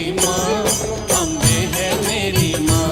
मेरी माँ, अम्बे है मेरी माँ।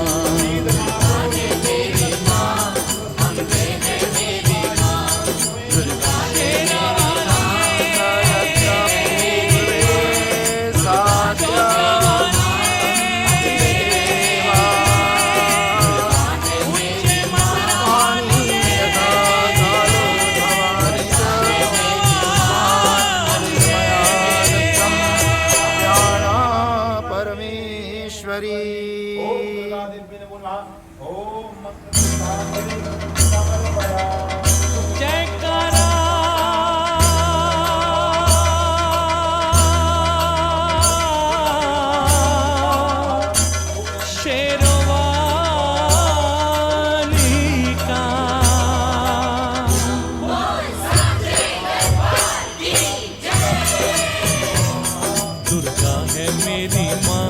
दुर्गा है मेरी माँ,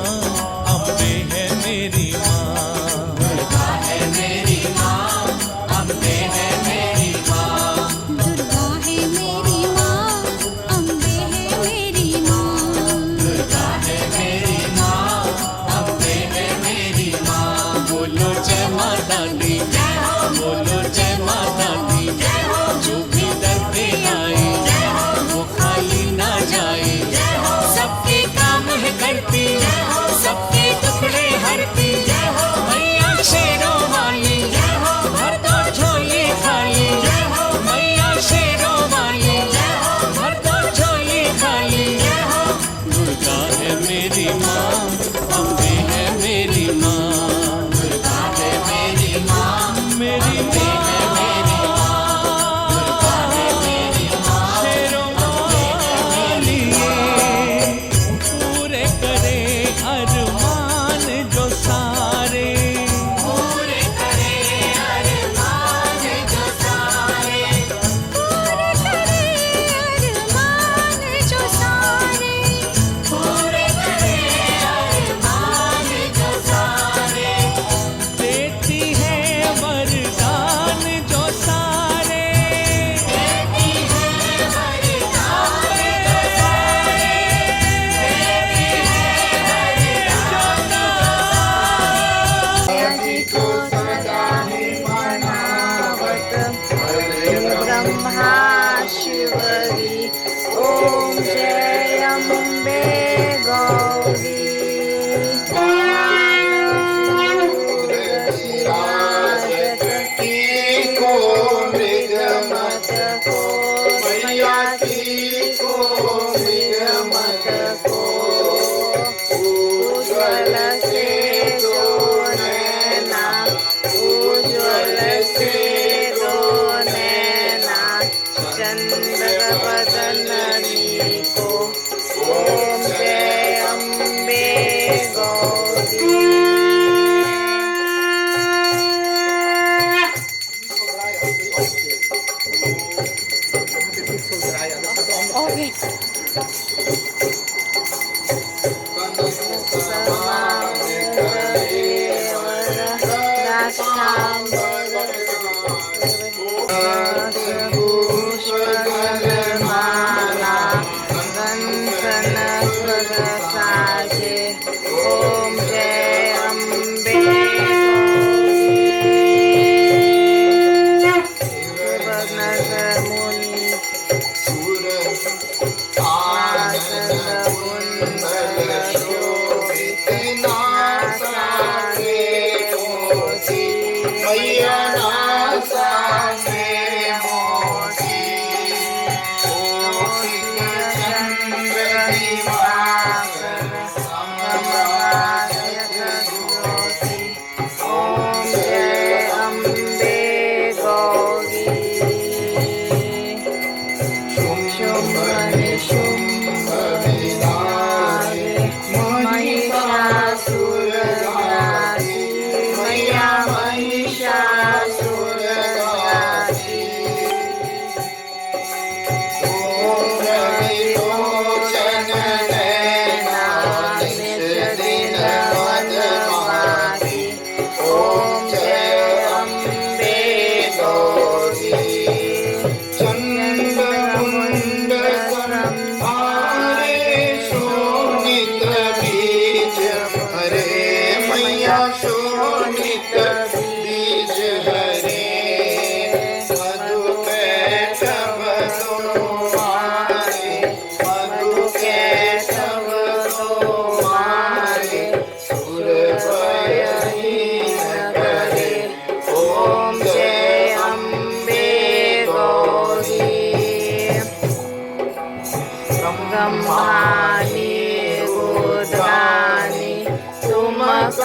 अम्बे है मेरी माँ। दुर्गा है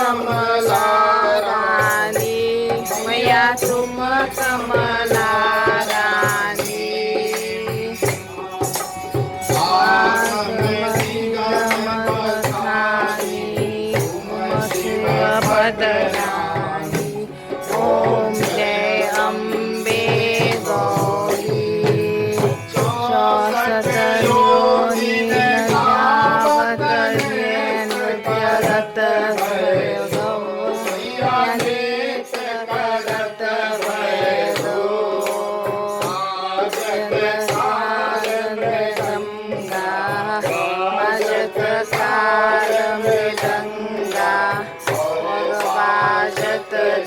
कमला रानी, मैया तुम कमला रानी। शिवपदरानी। ओम जय अम्बे गौरी। श्वासतयोनिनद्यावतर्येन्द्रजगत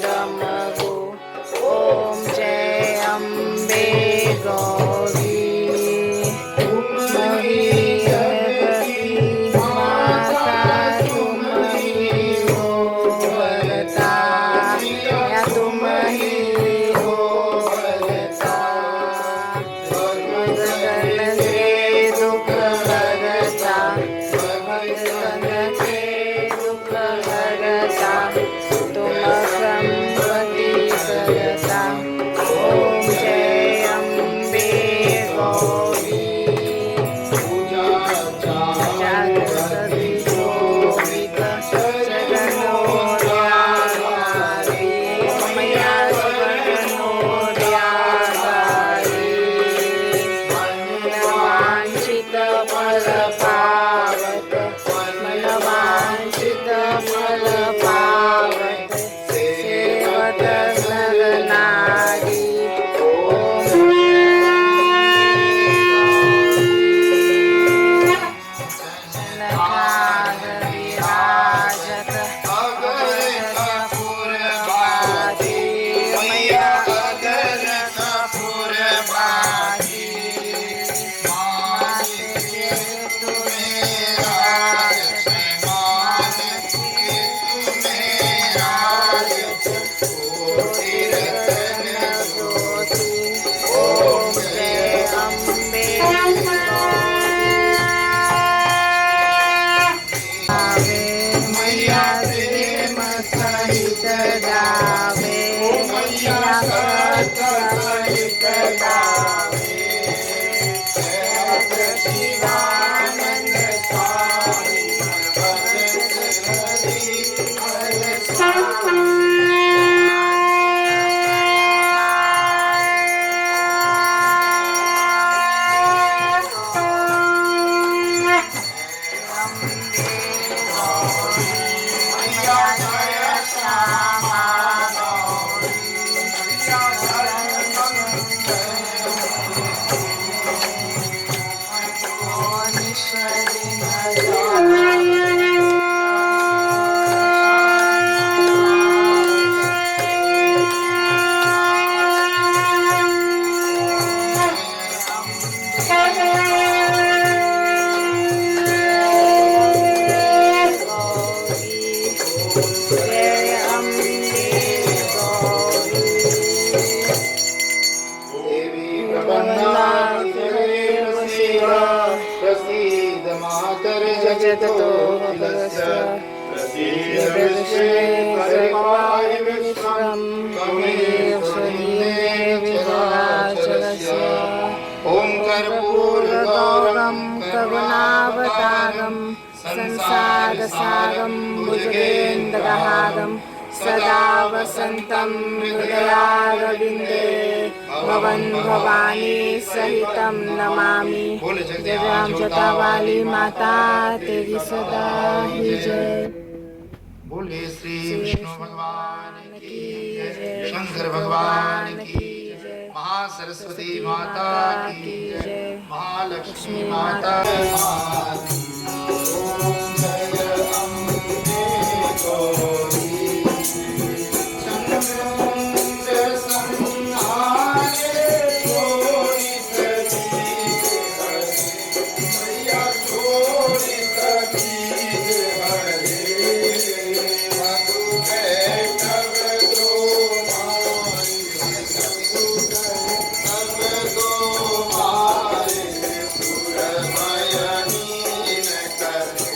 डमरू। ओम जय अम्बे गौरी। तुम्ही जगती माता, तुम्ही हो वरता, या तुम्ही हो वरता। भगतन के दुख हरता, भगतन के दुख हरता, तुम संपत्ति करता। ओम जय अम्बे गौरी। जागृति शोभित चरणोद्यागारी, मैया चरणोद्यागारी। मनवांछित फल पावत, मनवांछित फल पावत, सेवत नर नारी। विराजत कपूरबाजी, मैया अगर कपूरबाजी। ओम जय अम्बे गावे, मैया प्रेम सहित गावे, मैया सहित गावे। शिवानंद स्वामी जय अम्बे गौरी। प्रसीद मातर जगतो भगस्य, विश्वं त्वमेव विघ्नाचलस्य। ओम कर्पूरगौरं करुणावतारं संसारसारं भुजगेन्द्रहारं सदा वसन्तं हृदयारविन्दे भवन भवानी सहितं नमामि। जगराम जटा वाली माता तेरी सदा ही जय। बोले श्री विष्णु भगवान की जय, शंकर भगवान की जय, महासरस्वती माता की जय, महालक्ष्मी माता की। ओम जय अम्बे गौरी। चंद्र संहारे छोड़ी सती, मैया छोड़ी सती हरे। मधु तब दो मारी, तब दो मारे, सुरमयनी न करे।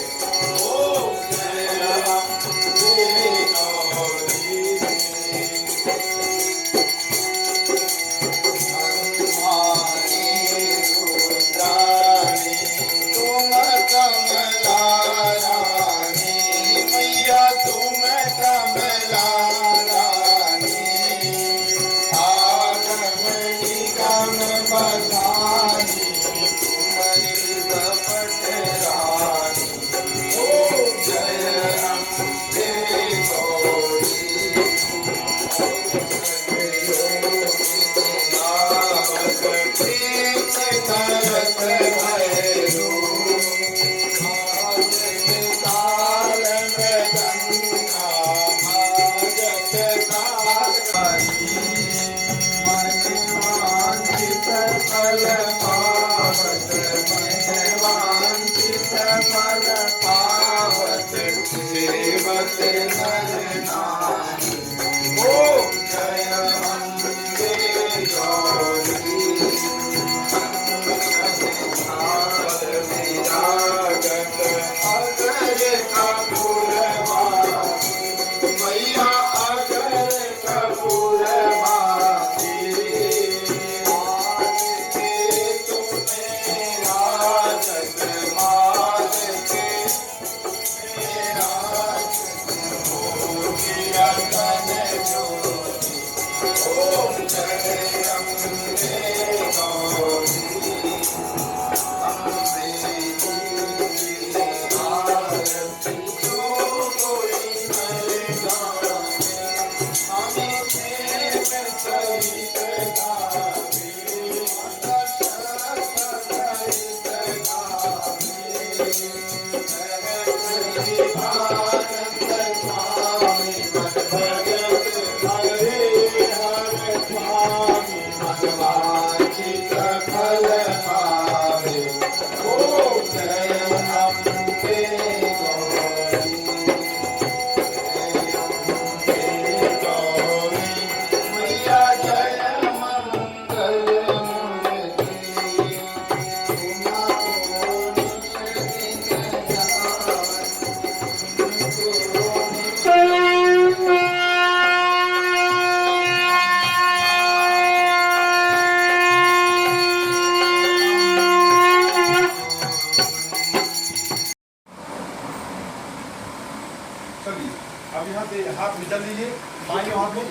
चलिए अब यहाँ से हाथ में चल लीजिए, बाएं हाथ में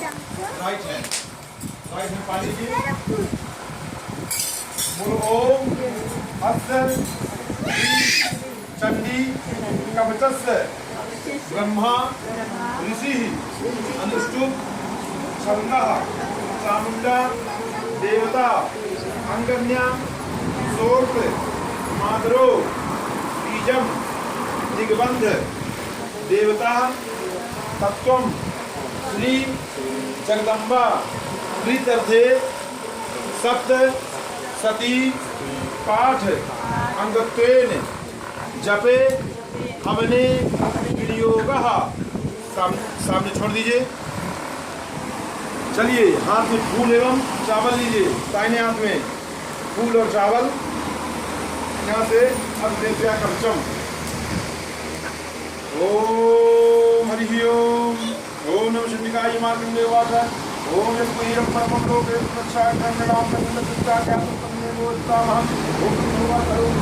राइट हैंड पा लीजिए। बोलो ओम हस्त चंडी कवचस्य ब्रह्मा ऋषि अनुष्टुप छंदः चामुंडा देवता अंगन्या सोर्प मादरो बीजम दिग्बंध देवता तत्वम श्री जगदम्बा प्रीत्यर्थे सप्त सती पाठ अंगत्वेन जपे हमने विनियोगः। सामने छोड़ दीजिए। चलिए हाथ में फूल एवं चावल लीजिए, दाहिने हाथ में फूल और चावल। यहाँ से अग्निद्या कवचम। ओम हरि ओम। ओम नमः शिवाय मार्गंडे वाच। ओम यस्मैरं परमं लोके रक्षाय कर्मणां संगतच्चा ज्ञातं तन्मे मोत्तामहं। ओम नमो भगवते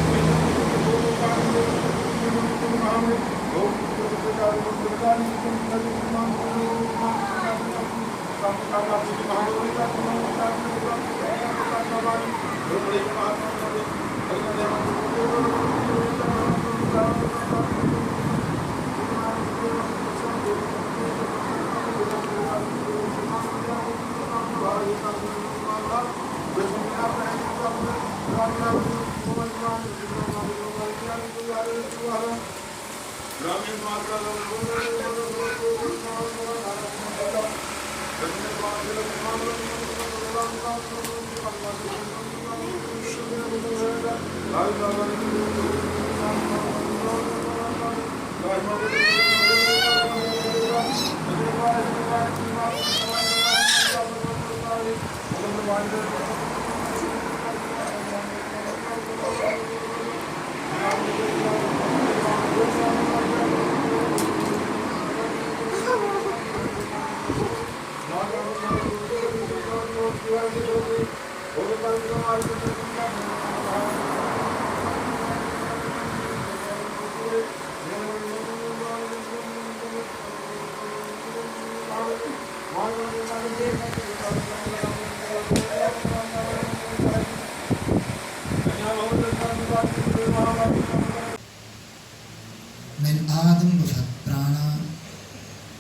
When Adam bevat prana,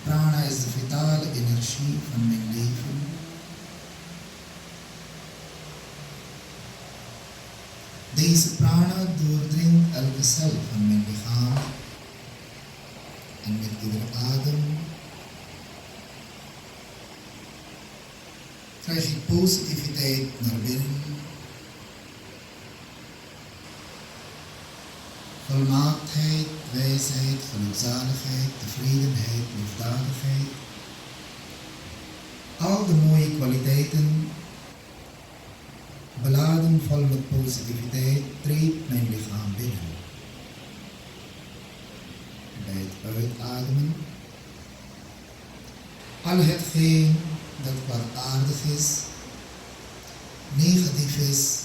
prana is the vital energie van mijn leven. Deze prana doordringt elke cel van mijn lichaam en met iedere adem krijg ik positiviteit naar binnen, volmaaktheid wijsheid, gelukzaligheid, tevredenheid, liefdadigheid. Al de mooie kwaliteiten, beladen vol met positiviteit, treedt mijn lichaam binnen. Bij het uitademen, al hetgeen dat kwaadaardig is, negatief is,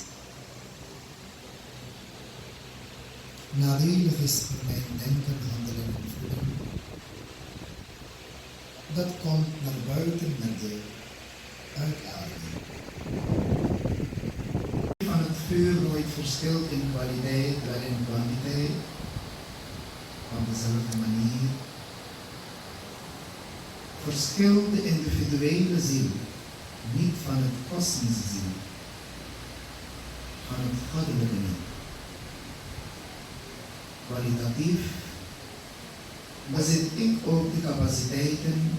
nadelig is voor mijn denken, handelen en voelen, dat komt naar buiten met de uitademing. Van het vuur nooit verschilt in kwaliteit, wel in kwantiteit, op dezelfde manier verschilt de individuele ziel niet van het kosmische ziel, van het goddelijke niet. Kwalitatief bezit ik ook de capaciteiten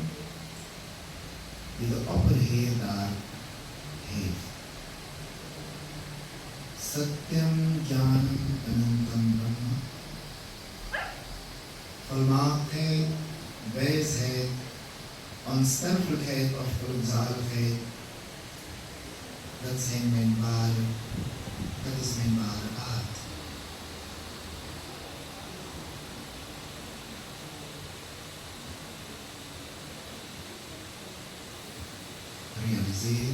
die de opperheer daar heeft. Satyam Jnanam Anantam Brahma. Volmaaktheid, wijsheid, onsterfelijkheid of gelukzaligheid, dat is mijn ware aard. Realiseer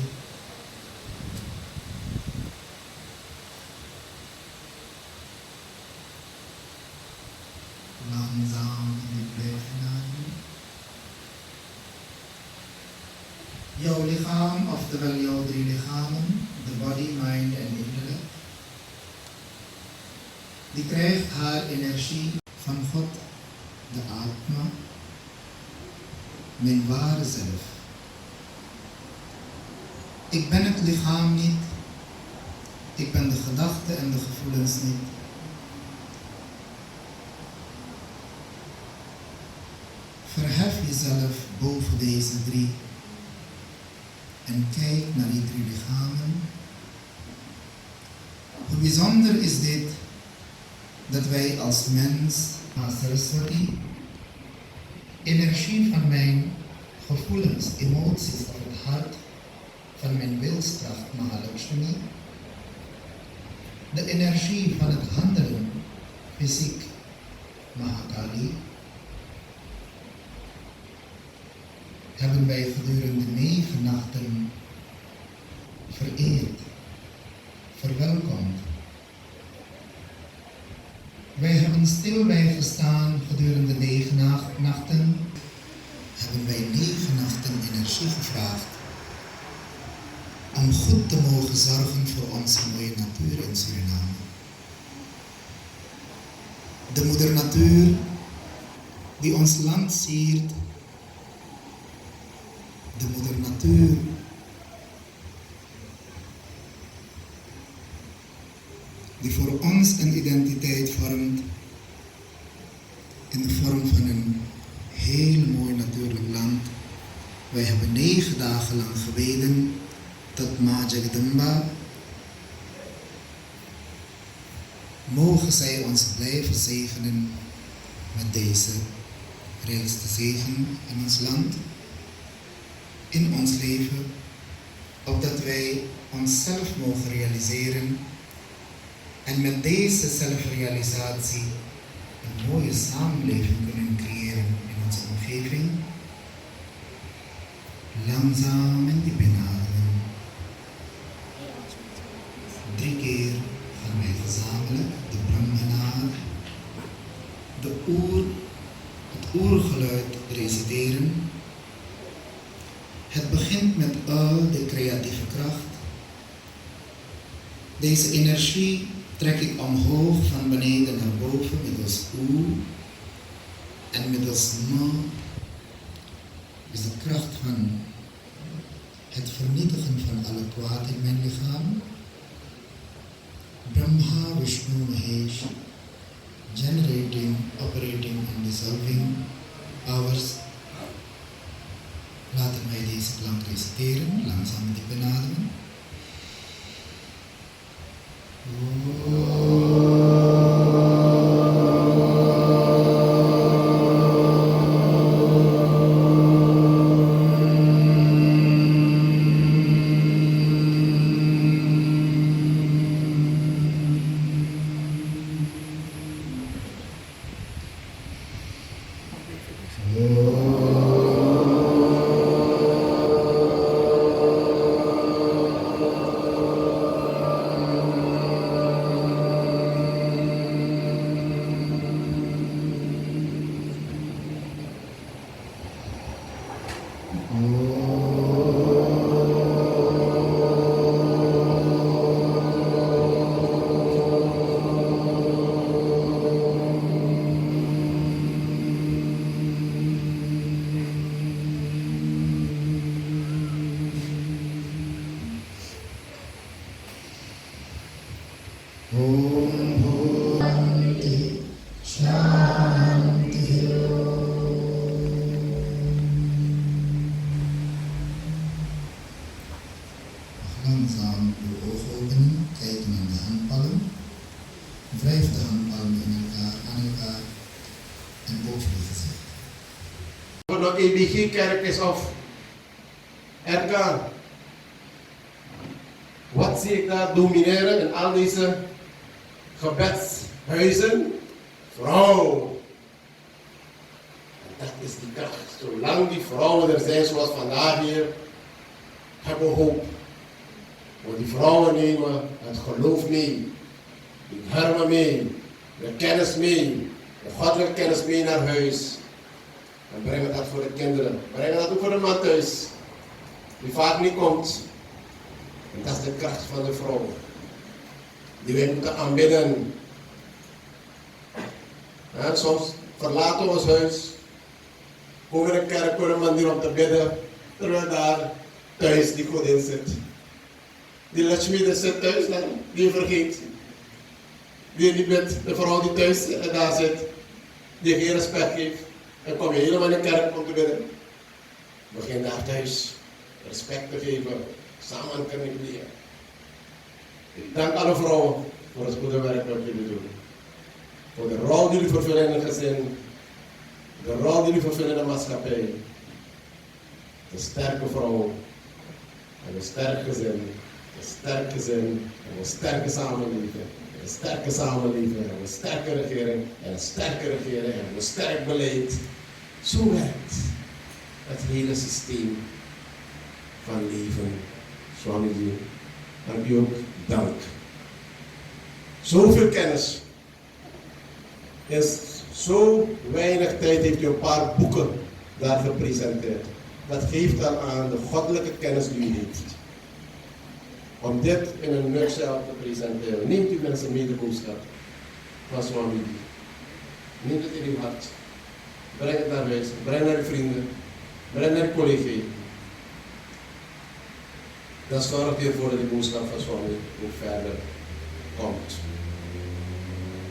langzaam in de blijven ademen. Jouw lichaam, oftewel jouw 3 lichamen, de body, mind en intellect, die krijgt haar energie van God, de Atma, mijn ware zelf. Ik ben het lichaam niet, ik ben de gedachten en de gevoelens niet. Verhef jezelf boven deze 3 en kijk naar die 3 lichamen. Hoe bijzonder is dit dat wij als mens, als Saraswati, energie van mijn gevoelens, emoties of het hart, van mijn wilskracht, Mahalakshmi, de energie van het handelen, fysiek, Mahakali, hebben wij gedurende 9 nachten vereerd, verwelkomd. Wij hebben stil bijgestaan gedurende 9 nachten, hebben wij 9 nachten energie gevraagd om goed te mogen zorgen voor onze mooie natuur in Suriname. De moeder natuur die ons land siert, de moeder natuur die voor ons een identiteit vormt in de vorm van een heel mooi natuurlijk land. Wij hebben 9 dagen lang gebeden tot Ma Jagdamba. Mogen zij ons blijven zegenen met deze rijkste zegen in ons land, in ons leven, opdat wij onszelf mogen realiseren en met deze zelfrealisatie een mooie samenleving kunnen creëren in onze omgeving. Langzaam en diep inademen. 3 keer gaan wij gezamenlijk de Brahmana, het oergeluid reciteren. Het begint met de creatieve kracht. Deze energie trek ik omhoog van beneden naar boven middels oer en middels ma is de kracht van het vernietigen van alle kwaad in mijn lichaam. Brahma, Vishnu, Mahesh, generating, operating and dissolving powers. Laten wij deze klank reciteren, langzaam diep inademen. Oh. Langzaam uw ogen openen, kijken naar de handpalmen. Wrijf de handpalmen in elkaar, aan elkaar en over je gezicht. Of het nou EBG-kerk is of Edgar. Wat zie ik daar domineren in al deze gebedshuizen? Vrouw. En dat is die kracht. Zolang die vrouwen er zijn zoals vandaag hier, hebben we hoop. Want die vrouwen nemen het geloof mee, de hermen mee, de kennis mee, de goddelijke kennis mee naar huis. En brengen dat voor de kinderen. Brengen dat ook voor de man thuis. Die vaak niet komt. En dat is de kracht van de vrouw. Die wij moeten aanbidden. En soms verlaten we ons huis. Komen in de kerk voor een manier om te bidden. Terwijl daar thuis die godin zit. Die Lachmi zit thuis, die je vergeet. Die niet bidt, de vrouw die thuis en daar zit. Die geen respect geeft. En kom je helemaal in de kerk om te bidden. Begin daar thuis respect te geven, samen kunnen leren. Ik dank alle vrouwen voor het goede werk wat jullie doen. Voor de rol die jullie vervullen in het gezin, de rol die jullie vervullen in de maatschappij. De sterke vrouw en een sterk gezin, een sterk gezin en een sterke samenleving. Een sterke samenleving en een sterke regering en een sterke regering en een sterk beleid. Zo werkt het hele systeem van leven. Swamiji, en u ook dank. Zoveel kennis. In zo weinig tijd heeft u een paar boeken daar gepresenteerd. Dat geeft al aan de goddelijke kennis die u heeft. Om dit in een nutshell te presenteren, neemt u mensen mee de boodschap van Swamiji. Neem het in uw hart. Breng het naar huis, breng naar uw vrienden, breng naar uw collega's. Dan zorgt u ervoor dat de boodschap van Swami ook verder komt.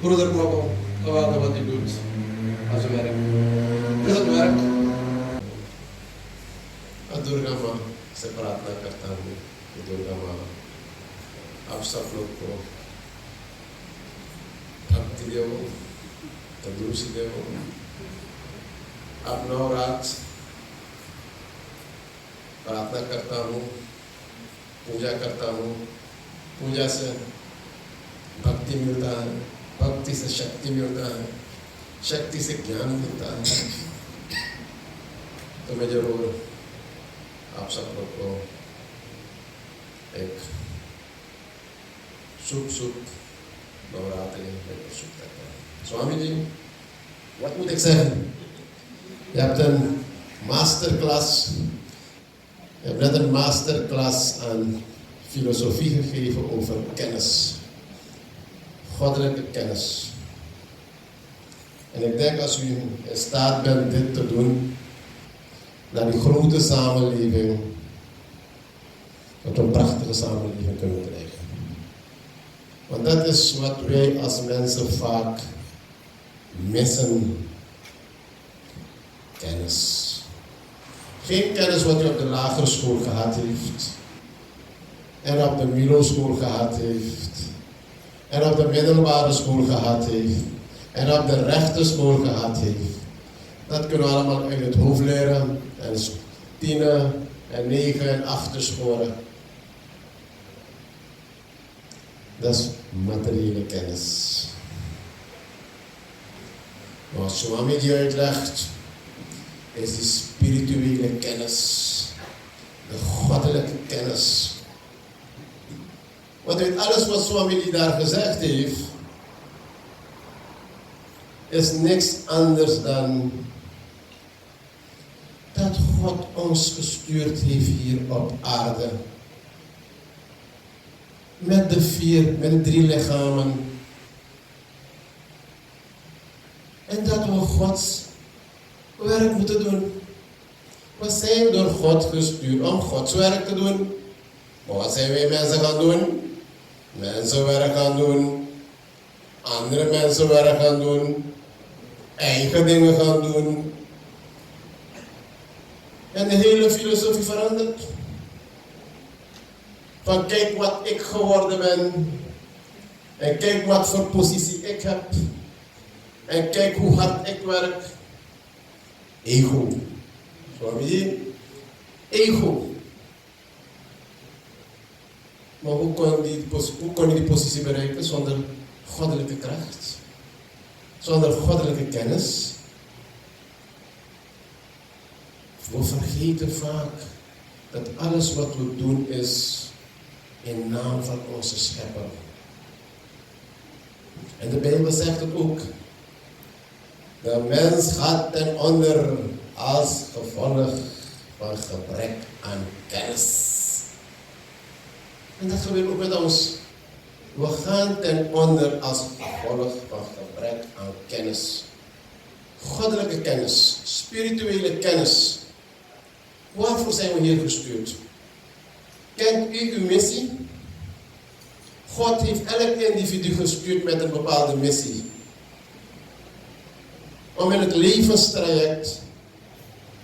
Broeder Mokko, geweldig wat u doet als u werk. Is het werk? Durga ma, se pratna karta hu, Durga ma, आप सब लोग को भक्ति देव, तंदुरुस्ती देव। अब 9 रात प्रार्थना करता हूँ, पूजा करता हूँ। पूजा से भक्ति मिलता है, भक्ति से शक्ति मिलता है, शक्ति से ज्ञान मिलता है। तो मैं जरूर आप सब लोग को एक शुभ नवरात्रि में शुभ करता हूँ। Swami ji, wat moet ik zeggen? Je hebt een masterclass. Je hebt net een masterclass aan filosofie gegeven over kennis. Goddelijke kennis. En ik denk als u in staat bent dit te doen, naar die grote samenleving, dat we een prachtige samenleving kunnen krijgen. Want dat is wat wij als mensen vaak missen. Kennis. Geen kennis wat u op de lagere school gehad heeft. En op de Milo-school gehad heeft. En op de middelbare school gehad heeft. En op de rechterschool gehad heeft. Dat kunnen we allemaal uit het hoofd leren. En 10 en 9 en 8 scholen. Dat is materiële kennis. Maar wat Swamiji uitlegt, is die spirituele kennis. De goddelijke kennis. Want uit alles wat Swamiji daar gezegd heeft, is niks anders dan dat dat God ons gestuurd heeft hier op aarde. Met de 3 lichamen. En dat we Gods werk moeten doen. We zijn door God gestuurd om Gods werk te doen. Maar wat zijn wij mensen gaan doen? Mensenwerk gaan doen. Andere mensen werk gaan doen. Eigen dingen gaan doen. En de hele filosofie verandert. Van kijk wat ik geworden ben. En kijk wat voor positie ik heb. En kijk hoe hard ik werk. Ego. Sorry. Ego. Maar hoe kon je die positie bereiken zonder goddelijke kracht? Zonder goddelijke kennis? We vergeten vaak dat alles wat we doen is in naam van onze Schepper. En de Bijbel zegt het ook. De mens gaat ten onder als gevolg van gebrek aan kennis. En dat gebeurt ook met ons. We gaan ten onder als gevolg van gebrek aan kennis. Goddelijke kennis, spirituele kennis. Waarvoor zijn we hier gestuurd? Kent u uw missie? God heeft elk individu gestuurd met een bepaalde missie. Om in het levenstraject,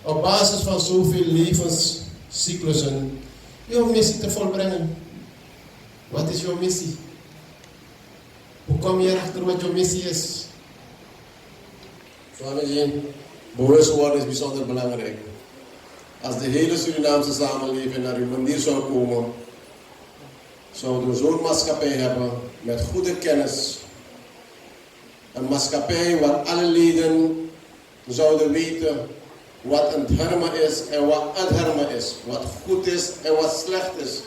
op basis van zoveel levenscyclussen, jouw missie te volbrengen. Wat is jouw missie? Hoe kom je erachter wat jouw missie is? Swamiji, bewust worden is bijzonder belangrijk. Als de hele Surinaamse samenleving naar uw manier zou komen, zouden we zo'n maatschappij hebben met goede kennis. Een maatschappij waar alle leden zouden weten wat een dharma is en wat adharma is. Wat goed is en wat slecht is.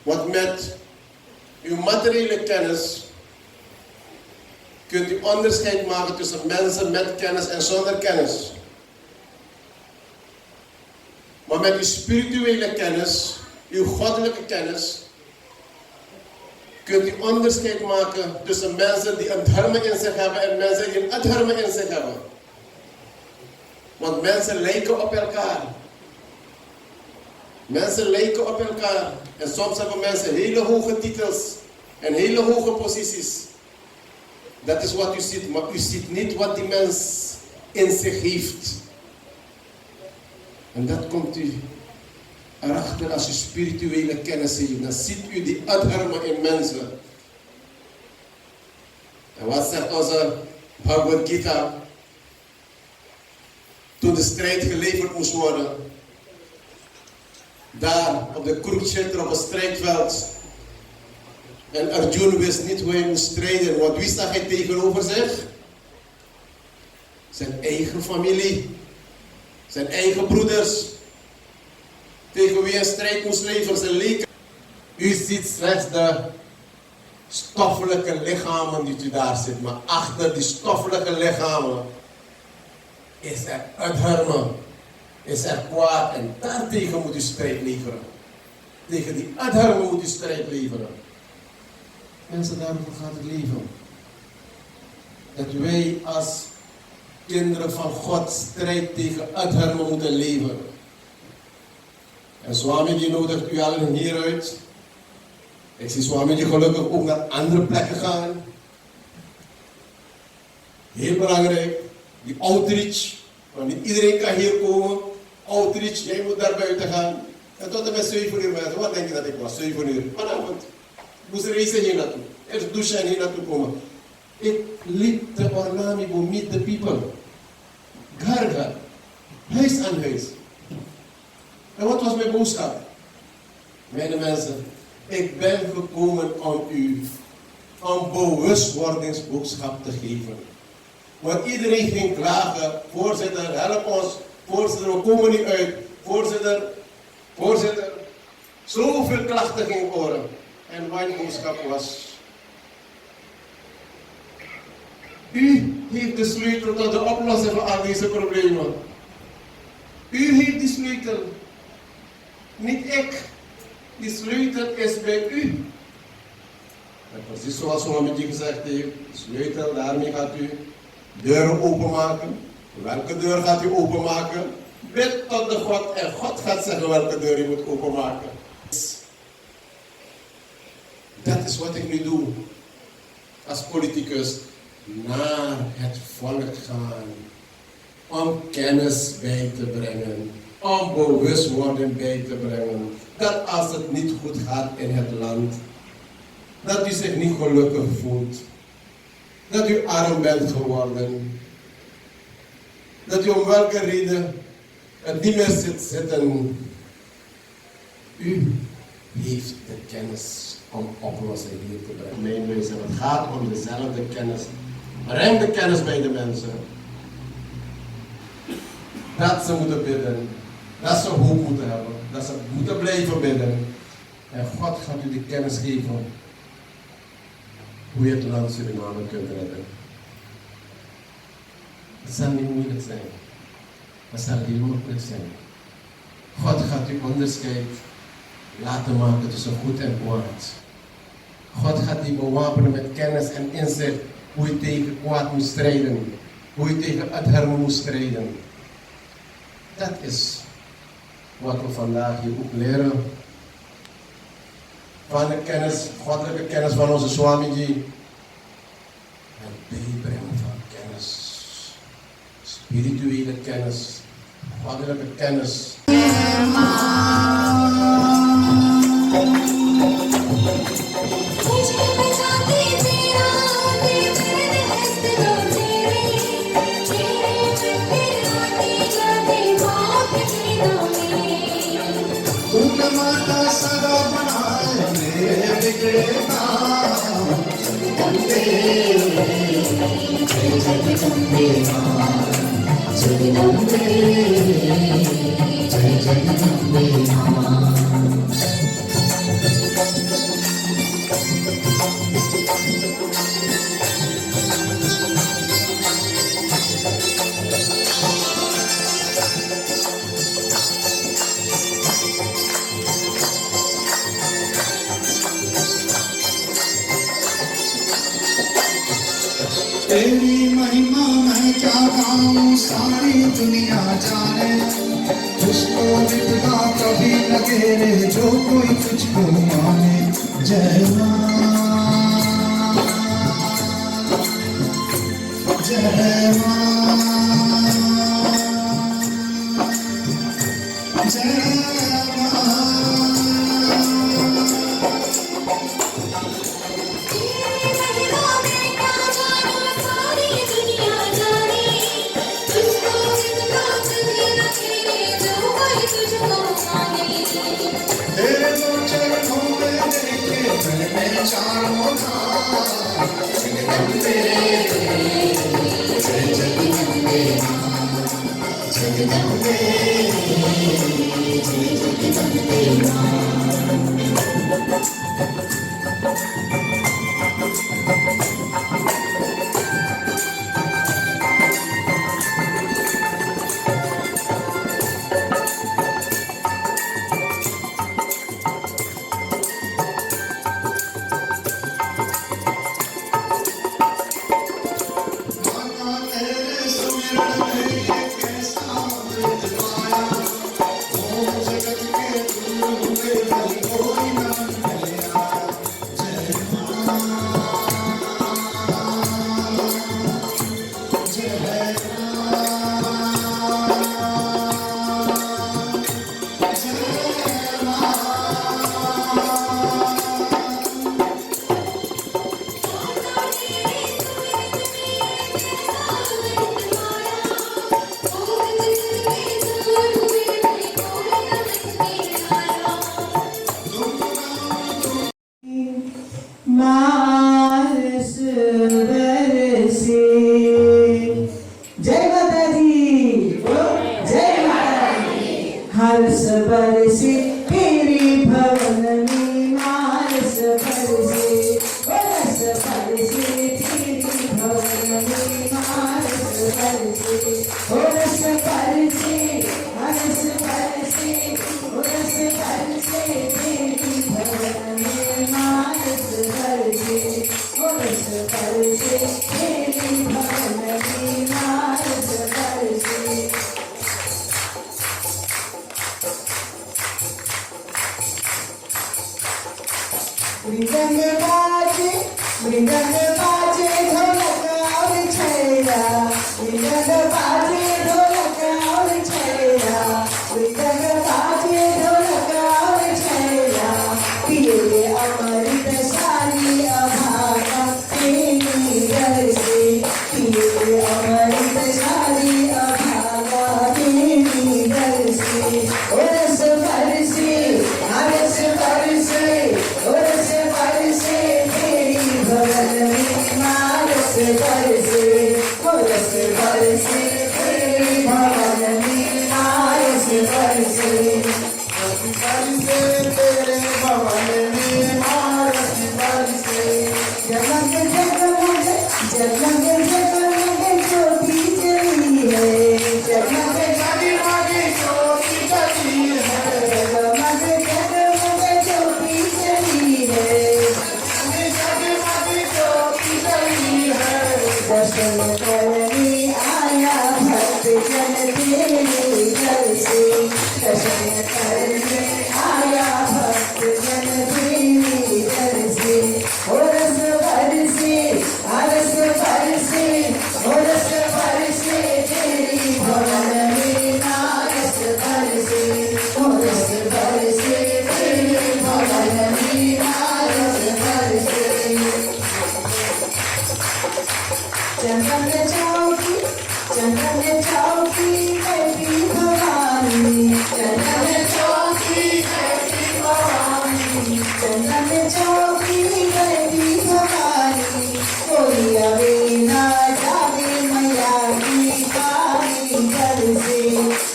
Want met uw materiële kennis kunt u onderscheid maken tussen mensen met kennis en zonder kennis. Maar met uw spirituele kennis, uw goddelijke kennis, kunt u onderscheid maken tussen mensen die een dharma in zich hebben en mensen die een adharma in zich hebben. Want mensen lijken op elkaar. Mensen lijken op elkaar. En soms hebben mensen hele hoge titels en hele hoge posities. Dat is wat u ziet, maar u ziet niet wat die mens in zich heeft. En dat komt u erachter als u spirituele kennis heeft. Dan ziet u die adharma in mensen. En wat zegt onze Bhagavad Gita? Toen de strijd geleverd moest worden. Daar op de Kurukshetra op het strijdveld. En Arjuna wist niet hoe hij moest strijden. Want wie zag hij tegenover zich? Zijn eigen familie. Zijn eigen broeders. Tegen wie een strijd moest leveren, zijn leken. U ziet slechts de stoffelijke lichamen die u daar zit. Maar achter die stoffelijke lichamen is er adharma. Is er kwaad. En daartegen moet u strijd leveren. Tegen die adharma moet u strijd leveren. Mensen, daarover gaat het leven. Dat wij als kinderen van God strijd tegen adharma moeten leveren. En Swamiji nodigt u allen hieruit. Ik zie Swamiji gelukkig ook naar andere plekken gaan. Heel belangrijk, die outreach. Want niet iedereen kan hier komen. Outreach, jij moet daar buiten gaan. En tot en met 7 uur mensen. Wat denk je dat ik was? 7 uur. Vanavond. Ik moest reizen hier naartoe. Eerst douchen en hier naartoe komen. Ik liep de Ornami to meet the people. Garga. Huis aan huis. En wat was mijn boodschap? Mijn mensen, ik ben gekomen om u een bewustwordingsboodschap te geven. Want iedereen ging klagen, voorzitter, help ons, voorzitter, we komen niet uit, voorzitter. Zoveel klachten gingen horen. En mijn boodschap was, u heeft de sleutel tot de oplossing van al deze problemen. U heeft die sleutel. Niet ik. Die sleutel is bij u. En precies zoals Mohammed gezegd heeft, de sleutel, daarmee gaat u deuren openmaken. Welke deur gaat u openmaken? Bid tot de God en God gaat zeggen welke deur u moet openmaken. Dat is wat ik nu doe als politicus. Naar het volk gaan. Om kennis bij te brengen. Om bewustwording bij te brengen. Dat als het niet goed gaat in het land. Dat u zich niet gelukkig voelt. Dat u arm bent geworden. Dat u om welke reden het niet meer zitten. U heeft de kennis om oplossingen hier te brengen. Mijn wezen, het gaat om dezelfde kennis. Breng de kennis bij de mensen. Dat ze moeten bidden. Dat ze hoop moeten hebben. Dat ze moeten blijven bidden. En God gaat u de kennis geven. Hoe je het land Suriname kunt redden. Het zal niet moeilijk zijn. Het zal heel makkelijk zijn. God gaat u onderscheid laten maken tussen goed en kwaad. God gaat u bewapenen met kennis en inzicht hoe je tegen kwaad moet strijden. Hoe je tegen het harde moet strijden. Dat is wat we vandaag hier ook leren. Van de kennis, goddelijke kennis van onze Swamiji. Het bijbrengen van kennis. Spirituele kennis. Goddelijke kennis. तेरी महिमा मैं क्या गाऊं सारी दुनिया जाने तुझको मिटता कभी लगे रे जो कोई तुझको माने जय मां जय मां जय हर्ष बरसे तेरी भवन में हर्ष बरसे तेरी भवन में रस बरसे रस बरसे रस बरसे तेरी भवन में माँ रस बरसे रस बरसे तेरी भवन में माँ रस बरसे मृदंग बाजे ढोलक और छैरा मृदंग बाजे ढोलक और छैरा मृदंग बाजे ढोलक और छैरा पिए अमृत सारी अभागा तेरी बरसे पिए अमृत सारी अभागा तेरी बरसे रस बरसे रस बरसे रस बरसे तेरी भवन में माँ रस बरसे रस बरसे तेरी भवन में माँ रस बरसे बरसे तेरे भवन में माँ रस बरसे जगमग जगमग जगमग जगमग ज्योति जली है जगमग जगमग ज्योति जली है जगमग जगमग ज्योति जली है जगमग ज्योति जली है दर्शन करने आया भक्त जन तेरे घर से दर्शन करने आया भक्त जन तेरे घर से रस बरसे रस बरसे रस बरसे तेरी भवन में माँ रस बरसे रस बरसे तेरी भवन में माँ रस बरसे चंदन चौकी कैसी भवानी चंदन चौकी कैसी भवानी चंदन चौकी कैसी भवानी कोई अवे ना जावे मैया की काली घर से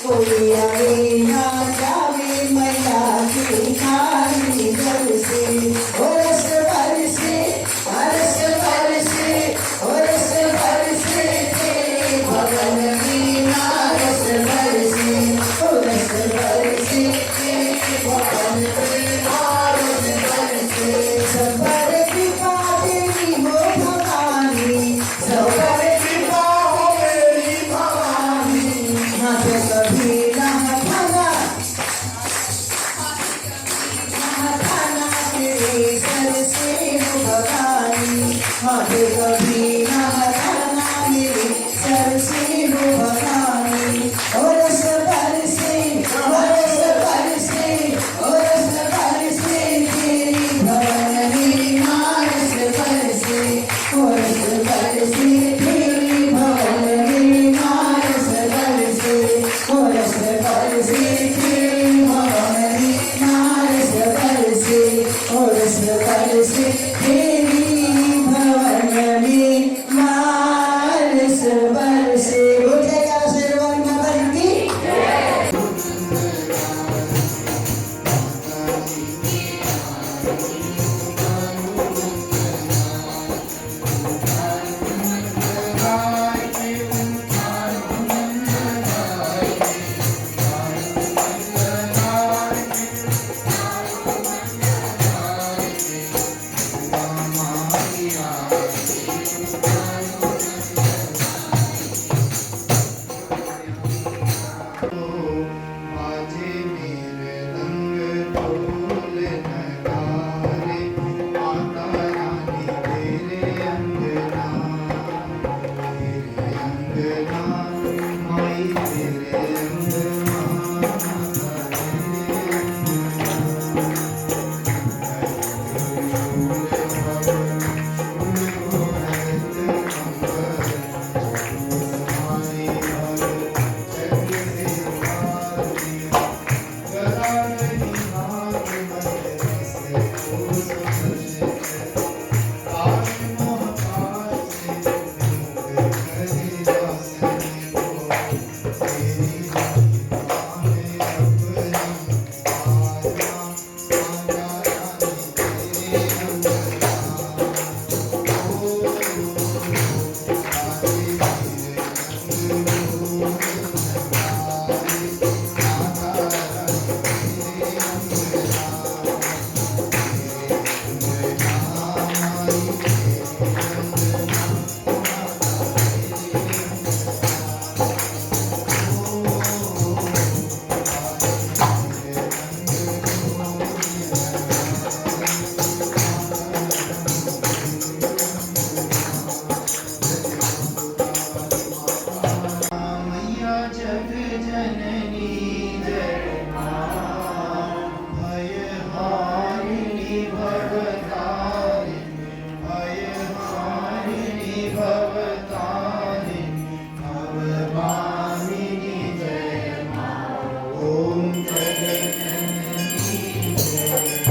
कोई अवे ना जावे मैया की काली घर से रस बरसे रस बरसे रस बरसे तेरे भवन में माँ रस बरसे रस बरसे तेरे भवन में माँ रस बरसे सबर कृपा तेरी हो भवानी सबर कृपा हो मेरी भवानी हाथ कभी ना जननी जय मां भयहारिणी भवतारिणी भयहारिणी भवतारिणी भवभामिनी जय मां ओम जगज्जननी जय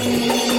Amen.